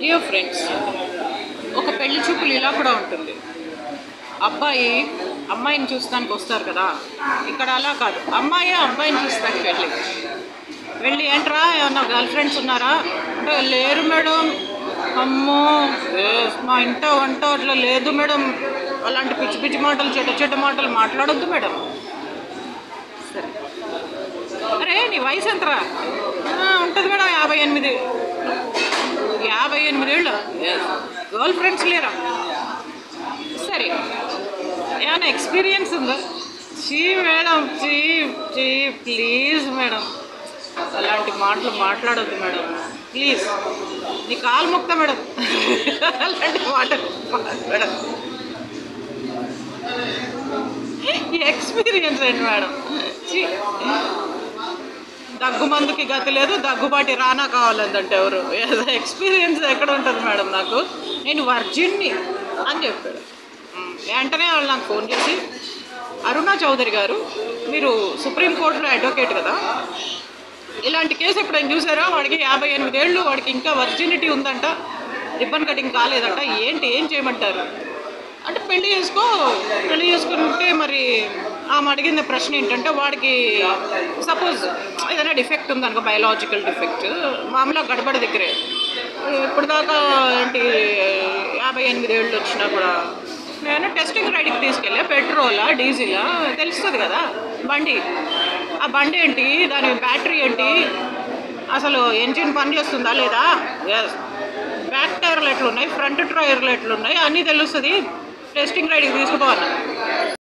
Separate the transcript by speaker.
Speaker 1: Dear friends, ఒక పెళ్లి చూపులు ఇలా కూడా ఉంటుంది. అబ్బాయి అమ్మాయిని చూస్తానికి వస్తారు కదా, ఇక్కడ అలా కాదు. అమ్మాయి అబ్బాయిని చూస్తానికి వెళ్ళి ఏంట్రా ఏమన్నా గర్ల్ ఫ్రెండ్స్ ఉన్నారా అంటే, లేరు మేడం. అమ్మో మా ఇంట వంట అట్లా లేదు మేడం, అలాంటి పిచ్చి పిచ్చి మాటలు చెడ్డ మాటలు మాట్లాడొద్దు మేడం. సరే, అరే నీ వయసు ఎంతరా? ఉంటుంది మేడం 58. 58 ఏళ్ళు. గర్ల్ ఫ్రెండ్స్ లేరా? సరే, ఏమైనా ఎక్స్పీరియన్స్ ఉందా? చీ మేడం, చీ ప్లీజ్ మేడం, అలాంటి మాటలు మాట్లాడొద్దు మేడం ప్లీజ్. నీ కాలు మొక్తా మేడం, అలాంటి మాటలు మేడం. ఎక్స్పీరియన్స్ ఏంటి మేడం? దగ్గుమందుకి గతి లేదు, దగ్గుబాటి రానా కావాలంటే ఎవరు? ఎక్స్పీరియన్స్ ఎక్కడ ఉంటుంది మేడం? నాకు నేను వర్జిన్ని అని చెప్పాడు. వెంటనే వాళ్ళు నాకు ఫోన్ చేసి, అరుణా చౌదరి గారు, మీరు సుప్రీంకోర్టులో అడ్వకేట్ కదా, ఇలాంటి కేసు ఎప్పుడైనా చూసారా? వాడికి 58 ఏళ్ళు, వాడికి ఇంకా వర్జినిటీ ఉందంట, రిబ్బన్ కటింగ్ కాలేదంట, ఏం చేయమంటారు అంటే, పెళ్లి చేసుకుంటే మరి ఆమె అడిగిన ప్రశ్న ఏంటంటే, వాడికి సపోజ్ ఏదైనా డిఫెక్ట్ ఉందనుకో, బయలాజికల్ డిఫెక్ట్, మామూలుగా గడబడ దగ్గరే ఇప్పుడు దాకా ఏంటి 58 ఏళ్ళు వచ్చినా కూడా నేను టెస్టింగ్ రైడ్కి తీసుకెళ్ళా, పెట్రోలా డీజిలా తెలుస్తుంది కదా బండి. ఆ బండి ఏంటి, దాని బ్యాటరీ ఏంటి, అసలు ఎంజిన్ పని చేస్తుందా లేదా, బ్యాక్ టైర్లు ఎట్లున్నాయి, ఫ్రంట్ టైర్లు ఎట్లున్నాయి అన్నీ తెలుస్తుంది, టెస్టింగ్ రైడ్కి తీసుకుపోవాలి.